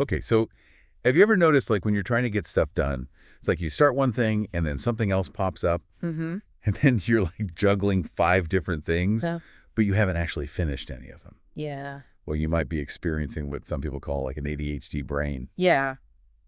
Okay, so have you ever noticed, like, when you're trying to get stuff done, it's like you start one thing and then something else pops up, Mm-hmm. and then you're, like, juggling 5 different things, So, but you haven't actually finished any of them. yeah. Well, you might be experiencing what some people call, like, an ADHD brain. Yeah.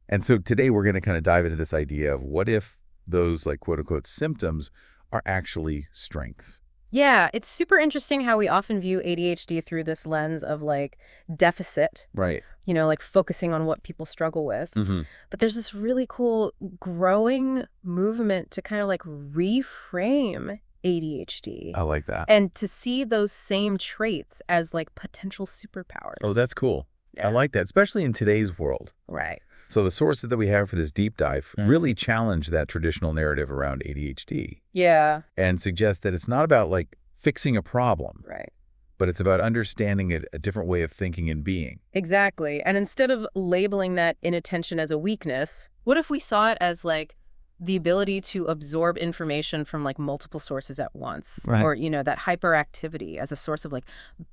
And so today we're going to kind of dive into this idea of what if those, like, quote-unquote symptoms are actually strengths. Yeah, it's super interesting how we often view ADHD through this lens of like deficit, Right. like focusing on what people struggle with. Mm-hmm. But there's this really cool growing movement to kind of like reframe ADHD I like that. and to see those same traits as like potential superpowers. Oh, that's cool. I Yeah. like that, especially in today's world. Right. So the sources that we have for this deep dive really challenge that traditional narrative around ADHD Yeah. and suggest that it's not about, like, fixing a problem, Right. but it's about understanding a different way of thinking and being. Exactly. And instead of labeling that inattention as a weakness, what if we saw it as like the ability to absorb information from like multiple sources at once? Right. Or, that hyperactivity as a source of like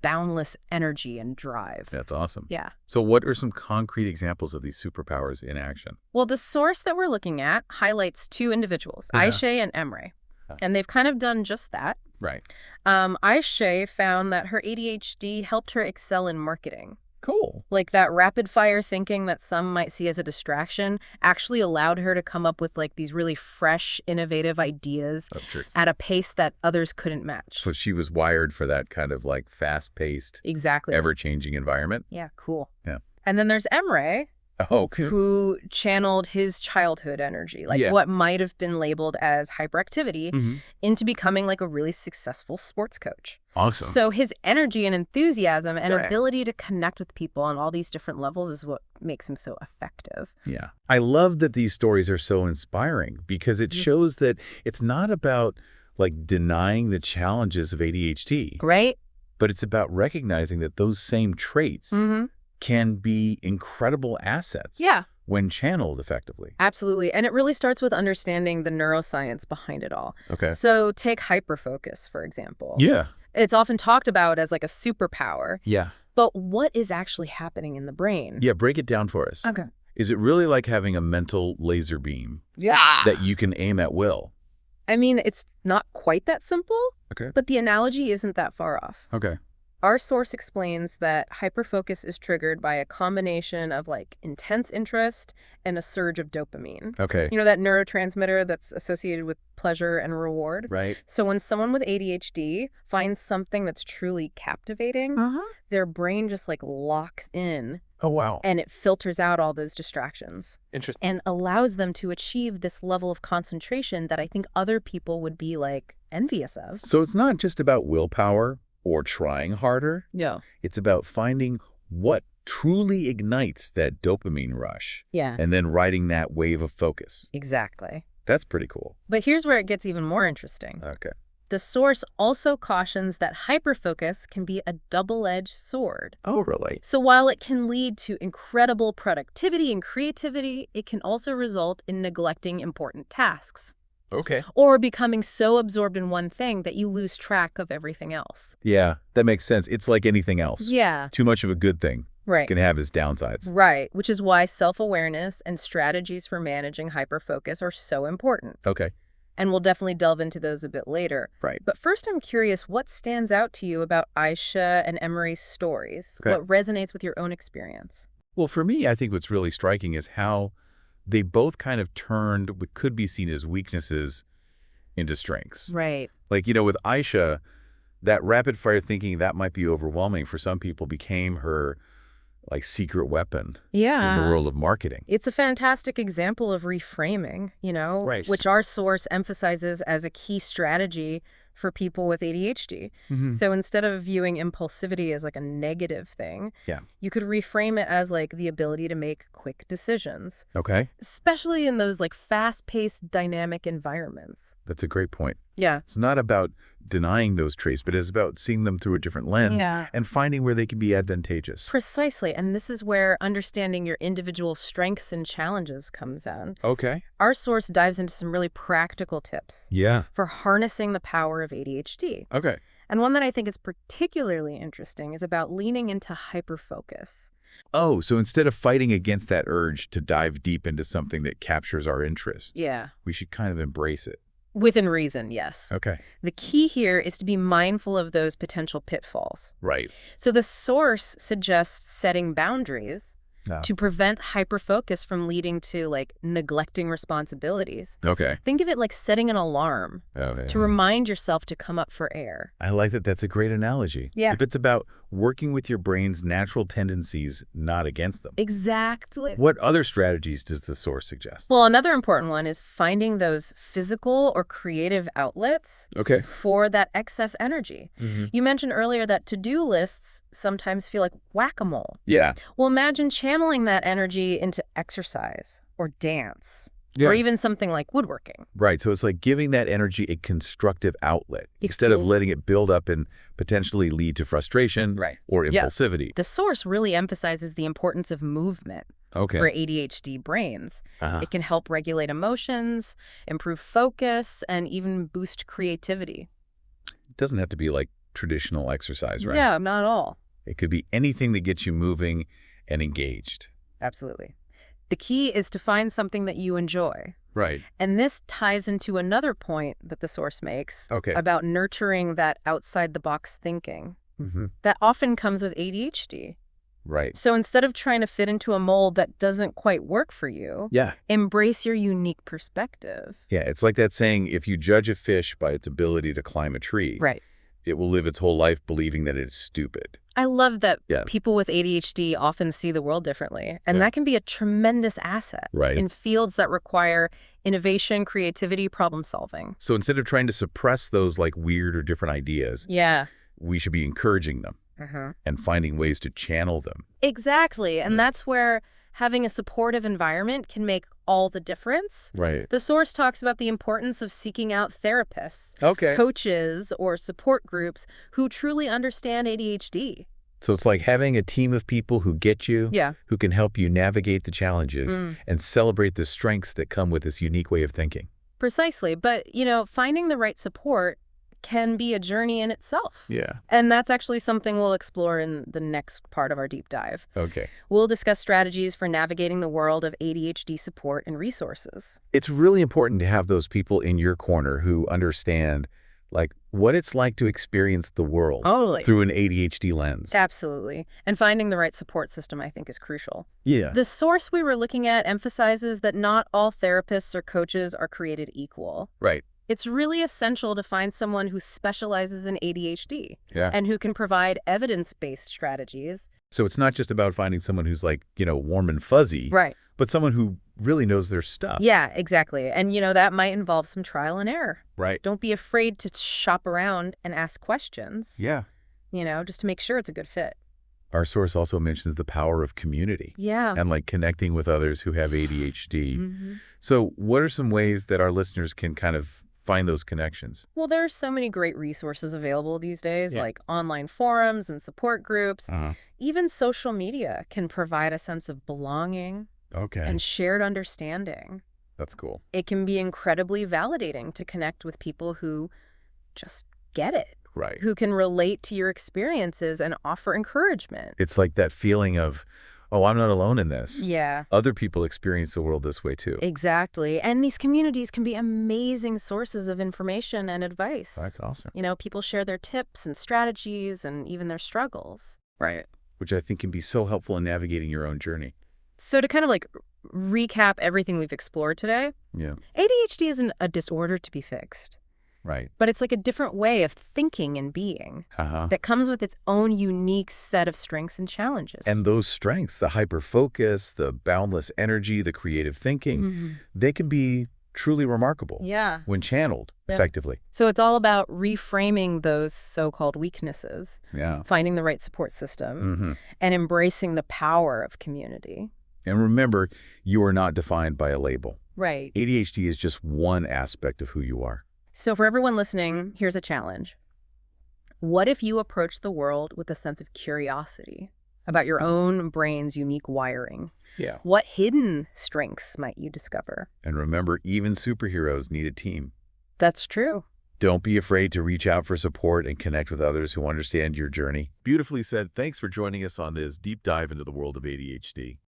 boundless energy and drive. That's awesome. Yeah. So what are some concrete examples of these superpowers in action? Well, the source that we're looking at highlights 2 individuals, Yeah. Aisha and Emre. Ah. And they've kind of done just that. Right. Aisha found that her ADHD helped her excel in marketing. Cool. Like that rapid fire thinking that some might see as a distraction actually allowed her to come up with like these really fresh, innovative ideas at a pace that others couldn't match. So she was wired for that kind of, like, fast-paced, Exactly. ever-changing environment? Yeah, cool. Yeah. And then there's Emre, Oh, cool. who channeled his childhood energy, like Yeah. what might have been labeled as hyperactivity, Mm-hmm. into becoming like a really successful sports coach. Awesome. So his energy and enthusiasm and Right. ability to connect with people on all these different levels is what makes him so effective. Yeah. I love that these stories are so inspiring because it shows that it's not about, like, denying the challenges of ADHD, Right? but it's about recognizing that those same traits Mm-hmm. can be incredible assets Yeah, when channeled effectively. absolutely. And it really starts with understanding the neuroscience behind it all. Okay. So take hyperfocus, for example. Yeah. It's often talked about as like a superpower, Yeah. but what is actually happening in the brain? Yeah. Break it down for us. Okay. Is it really like having a mental laser beam Yeah. that you can aim at will? I mean, it's not quite that simple, Okay. but the analogy isn't that far off. Okay. Our source explains that hyperfocus is triggered by a combination of like intense interest and a surge of dopamine. Okay. That neurotransmitter that's associated with pleasure and reward. Right. So when someone with ADHD finds something that's truly captivating, their brain just like locks in Oh, wow. and it filters out all those distractions Interesting. and allows them to achieve this level of concentration that I think other people would be like envious of. So it's not just about willpower or trying harder. Yeah. It's about finding what truly ignites that dopamine rush Yeah, and then riding that wave of focus. exactly. That's pretty cool. But here's where it gets even more interesting. Okay. The source also cautions that hyperfocus can be a double-edged sword. Oh, really? So while it can lead to incredible productivity and creativity, it can also result in neglecting important tasks Okay. or becoming so absorbed in one thing that you lose track of everything else. Yeah, that makes sense. It's like anything else. Yeah, Too much of a good thing right. can have its downsides. Right, which is why self-awareness and strategies for managing hyperfocus are so important. Okay. And we'll definitely delve into those a bit later. Right. But first, I'm curious, what stands out to you about Aisha and Emery's stories? Okay. What resonates with your own experience? Well, for me, I think what's really striking is how they both kind of turned what could be seen as weaknesses into strengths. Right. Like, with Aisha, that rapid fire thinking that might be overwhelming for some people became her, like, secret weapon Yeah. in the world of marketing. It's a fantastic example of reframing, Right. which our source emphasizes as a key strategy for people with ADHD. So instead of viewing impulsivity as like a negative thing, Yeah. you could reframe it as like the ability to make quick decisions, Okay. especially in those like fast-paced, dynamic environments. That's a great point. Yeah. It's not about denying those traits, but it's about seeing them through a different lens Yeah. and finding where they can be advantageous. Precisely. And this is where understanding your individual strengths and challenges comes in. Okay. Our source dives into some really practical tips Yeah. for harnessing the power of ADHD. Okay. And one that I think is particularly interesting is about leaning into hyperfocus. Oh, so instead of fighting against that urge to dive deep into something that captures our interest, Yeah. we should kind of embrace it. Within reason, yes. Okay. The key here is to be mindful of those potential pitfalls. Right. So the source suggests setting boundaries to prevent hyperfocus from leading to, like, neglecting responsibilities. Okay. Think of it like setting an alarm to remind yourself to come up for air. I like that. That's a great analogy. Yeah. If it's about working with your brain's natural tendencies, not against them. Exactly. What other strategies does the source suggest? Well, another important one is finding those physical or creative outlets for that excess energy. You mentioned earlier that to-do lists sometimes feel like whack-a-mole. Yeah. Well, imagine channeling that energy into exercise or dance or even something like woodworking. Right. So it's like giving that energy a constructive outlet instead of letting it build up and potentially lead to frustration or impulsivity. The source really emphasizes the importance of movement for ADHD brains. It can help regulate emotions, improve focus, and even boost creativity. It doesn't have to be like traditional exercise, right? Yeah, not at all. It could be anything that gets you moving and engaged. Absolutely. The key is to find something that you enjoy. Right. And this ties into another point that the source makes about nurturing that outside-the-box thinking. That often comes with ADHD. Right. So instead of trying to fit into a mold that doesn't quite work for you, embrace your unique perspective. Yeah, it's like that saying, if you judge a fish by its ability to climb a tree, it will live its whole life believing that it is stupid. I love that people with ADHD often see the world differently, and that can be a tremendous asset in fields that require innovation, creativity, problem solving. So instead of trying to suppress those like weird or different ideas, we should be encouraging them and finding ways to channel them. Exactly, and that's where having a supportive environment can make all the difference. Right. The source talks about the importance of seeking out therapists, coaches, or support groups who truly understand ADHD. So it's like having a team of people who get you, who can help you navigate the challenges and celebrate the strengths that come with this unique way of thinking. Precisely. But, you know, finding the right support can be a journey in itself. Yeah. And that's actually something we'll explore in the next part of our deep dive. Okay. We'll discuss strategies for navigating the world of ADHD support and resources. It's really important to have those people in your corner who understand, like, what it's like to experience the world through an ADHD lens. Absolutely. And finding the right support system, I think, is crucial. Yeah. The source we were looking at emphasizes that not all therapists or coaches are created equal. Right. It's really essential to find someone who specializes in ADHD and who can provide evidence-based strategies. So it's not just about finding someone who's like, you know, warm and fuzzy, but someone who really knows their stuff. Yeah, exactly. And, you know, that might involve some trial and error. Right. Don't be afraid to shop around and ask questions. Yeah. You know, just to make sure it's a good fit. Our source also mentions the power of community. Yeah. And like connecting with others who have ADHD. So what are some ways that our listeners can kind of find those connections? Well, there are so many great resources available these days, like online forums and support groups. Even social media can provide a sense of belonging and shared understanding. That's cool. It can be incredibly validating to connect with people who just get it. Right. Who can relate to your experiences and offer encouragement. It's like that feeling of, oh, I'm not alone in this. Yeah. Other people experience the world this way too. Exactly. And these communities can be amazing sources of information and advice. That's awesome. You know, people share their tips and strategies and even their struggles. Right. Which I think can be so helpful in navigating your own journey. So to kind of like recap everything we've explored today, ADHD isn't a disorder to be fixed. Right. But it's like a different way of thinking and being that comes with its own unique set of strengths and challenges. And those strengths, the hyperfocus, the boundless energy, the creative thinking, they can be truly remarkable when channeled effectively. So it's all about reframing those so-called weaknesses, finding the right support system, and embracing the power of community. And remember, you are not defined by a label. Right. ADHD is just one aspect of who you are. So for everyone listening, here's a challenge. What if you approach the world with a sense of curiosity about your own brain's unique wiring? Yeah. What hidden strengths might you discover? And remember, even superheroes need a team. That's true. Don't be afraid to reach out for support and connect with others who understand your journey. Beautifully said. Thanks for joining us on this deep dive into the world of ADHD.